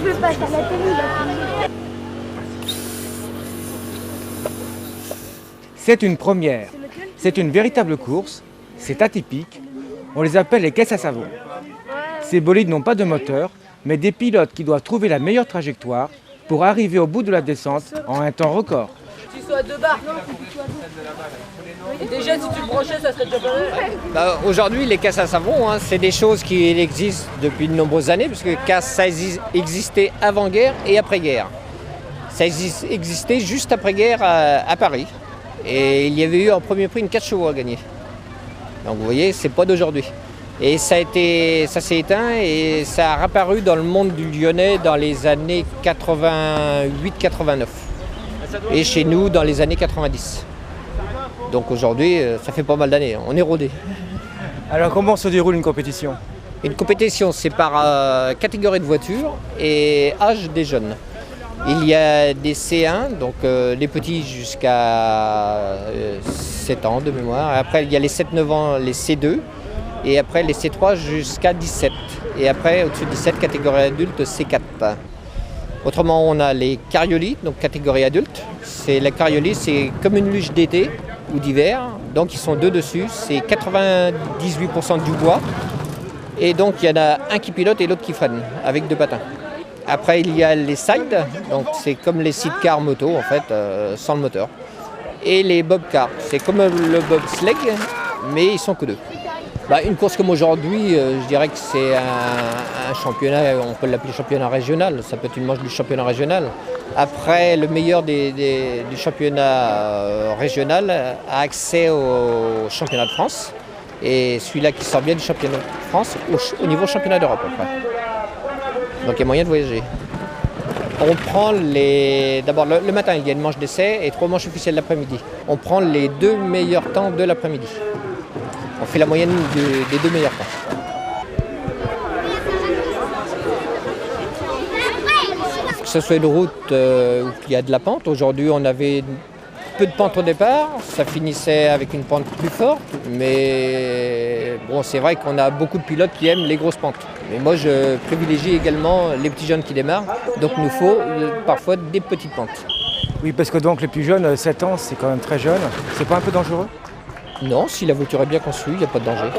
veux pas faire la télé, là. C'est une première. C'est une véritable course. C'est atypique. On les appelle les caisses à savon. Ces bolides n'ont pas de moteur, mais des pilotes qui doivent trouver la meilleure trajectoire pour arriver au bout de la descente en un temps record. Si tu sois à deux barres, et déjà si tu le branchais, ça serait déjà pas mal. Aujourd'hui, les casses à savon, c'est des choses qui existent depuis de nombreuses années, parce que ça existait avant-guerre et après-guerre. Ça existait juste après-guerre à Paris. Et il y avait eu en premier prix une 4 chevaux à gagner. Donc vous voyez, c'est pas d'aujourd'hui. Et ça s'est éteint et ça a réapparu dans le monde du Lyonnais dans les années 88-89. Et chez nous dans les années 90. Donc aujourd'hui, ça fait pas mal d'années, on est rodé. Alors comment se déroule une compétition? Une compétition, c'est par catégorie de voitures et âge des jeunes. Il y a des C1, donc les petits jusqu'à 7 ans de mémoire. Après, il y a les 7-9 ans, les C2. Et après, les C3 jusqu'à 17. Et après, au-dessus de 17, catégorie adulte, C4. Autrement, on a les carriolis, donc catégorie adulte. La carriolis, c'est comme une luge d'été ou d'hiver. Donc, ils sont deux dessus. C'est 98% du bois. Et donc, il y en a un qui pilote et l'autre qui freine, avec deux patins. Après, il y a les sides, donc c'est comme les sidecars moto, en fait, sans le moteur. Et les bobcars, c'est comme le bobsleigh, mais ils sont que deux. Une course comme aujourd'hui, je dirais que c'est un championnat, on peut l'appeler championnat régional, ça peut être une manche du championnat régional. Après, le meilleur du championnat régional a accès au championnat de France. Et celui-là qui sort bien du championnat de France, au niveau championnat d'Europe après. Donc il y a moyen de voyager. On prend d'abord le matin, il y a une manche d'essai et 3 manches officielles l'après-midi. On prend les 2 meilleurs temps de l'après-midi. On fait la moyenne des 2 meilleurs temps. Que ce soit une route où il y a de la pente. Aujourd'hui, on avait peu de pente au départ, ça finissait avec une pente plus forte, mais bon, c'est vrai qu'on a beaucoup de pilotes qui aiment les grosses pentes. Mais moi, je privilégie également les petits jeunes qui démarrent, donc il nous faut parfois des petites pentes. Oui, parce que donc les plus jeunes, 7 ans, c'est quand même très jeune. C'est pas un peu dangereux? Non, si la voiture est bien construite, il n'y a pas de danger.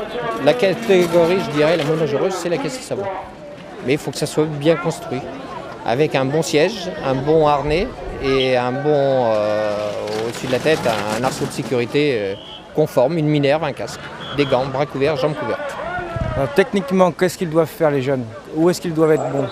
La catégorie, je dirais, la moins dangereuse, c'est la caisse à savon. Mais il faut que ça soit bien construit, avec un bon siège, un bon harnais et un bon, au-dessus de la tête, un arceau de sécurité conforme, une minerve, un casque, des gants, bras couverts, jambes couvertes. Alors, techniquement, qu'est-ce qu'ils doivent faire les jeunes? Où est-ce qu'ils doivent être bons?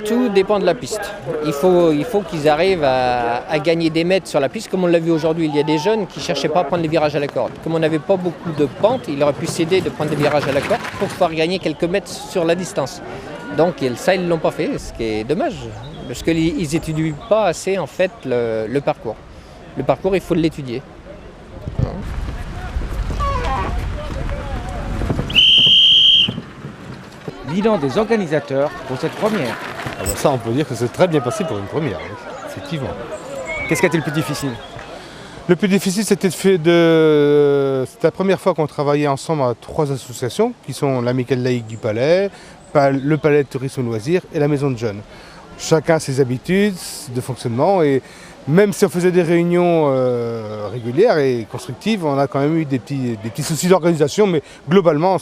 Tout dépend de la piste. Il faut qu'ils arrivent à gagner des mètres sur la piste, comme on l'a vu aujourd'hui. Il y a des jeunes qui ne cherchaient pas à prendre les virages à la corde. Comme on n'avait pas beaucoup de pente, il aurait pu s'aider de prendre des virages à la corde pour pouvoir gagner quelques mètres sur la distance. Donc ça, ils ne l'ont pas fait, ce qui est dommage, parce qu'ils n'étudient pas assez en fait le parcours. Le parcours, il faut l'étudier. Bilan des organisateurs pour cette première. Ça, on peut dire que c'est très bien passé pour une première, effectivement. Qu'est-ce qui a été le plus difficile? Le plus difficile, c'était c'était la première fois qu'on travaillait ensemble à 3 associations, qui sont l'Amicale laïque du Palais, le Palais de tourisme et loisirs et la Maison de jeunes. Chacun a ses habitudes de fonctionnement et même si on faisait des réunions régulières et constructives, on a quand même eu des petits soucis d'organisation, mais globalement,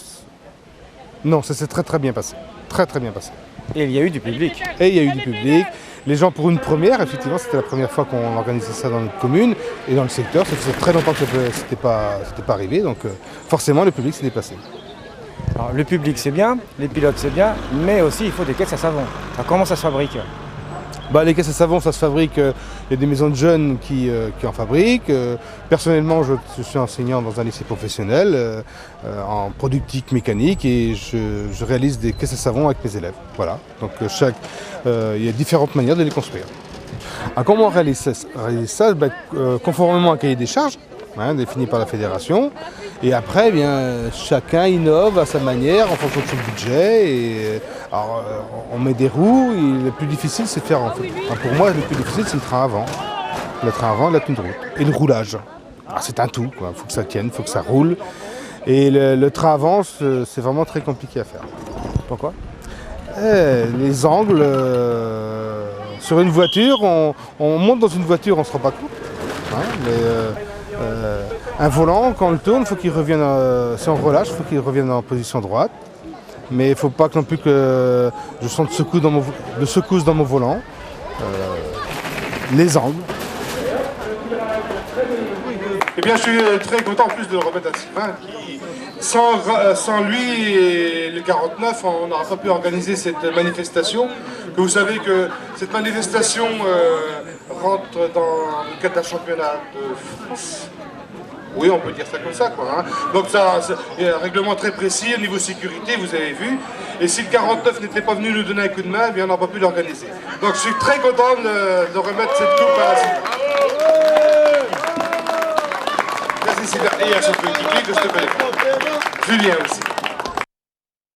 non, ça s'est très très bien passé. Très très bien passé. Et il y a eu du public. Et il y a eu du public. Les gens, pour une première, effectivement, c'était la première fois qu'on organisait ça dans notre commune et dans le secteur. Ça faisait très longtemps que c'était pas arrivé, donc forcément le public s'est déplacé. Alors, le public c'est bien, les pilotes c'est bien, mais aussi il faut des caisses à savon. Alors, comment ça se fabrique? Les caisses à savon, ça se fabrique, il y a des maisons de jeunes qui en fabriquent. Personnellement, je suis enseignant dans un lycée professionnel en productique mécanique et je réalise des caisses à savon avec mes élèves. Voilà, donc il y a différentes manières de les construire. Alors, comment on réalise ça? Conformément à un cahier des charges, défini par la fédération. Et après, chacun innove à sa manière en fonction de son budget. Alors, on met des roues et le plus difficile, c'est de faire en fait. Pour moi, le plus difficile, c'est le train avant. Le train avant, la tenue de route. Et le roulage. C'est un tout, il faut que ça tienne, il faut que ça roule. Et le train avant, c'est vraiment très compliqué à faire. Pourquoi? Les angles, sur une voiture, on monte dans une voiture, on ne se rend pas compte. Hein, mais un volant, quand on le tourne, faut qu'il revienne, si on relâche, il faut qu'il revienne en position droite. Mais il ne faut pas non plus que je sente de secousse dans mon volant. Les angles. Eh bien, je suis très content en plus de le remettre à Sylvain qui, sans lui et le 49, on n'aura pas pu organiser cette manifestation. Que vous savez que cette manifestation rentre dans le cadre d'un championnat de France. Oui, on peut dire ça comme ça, quoi. Hein. Donc il y a un règlement très précis au niveau sécurité, vous avez vu. Et si le 49 n'était pas venu nous donner un coup de main, eh bien, on n'aurait pas pu l'organiser. Donc je suis très content de remettre cette coupe à Sylvain. Merci Sylvain. Et à son coéquipier que je te connais pas. Julien aussi.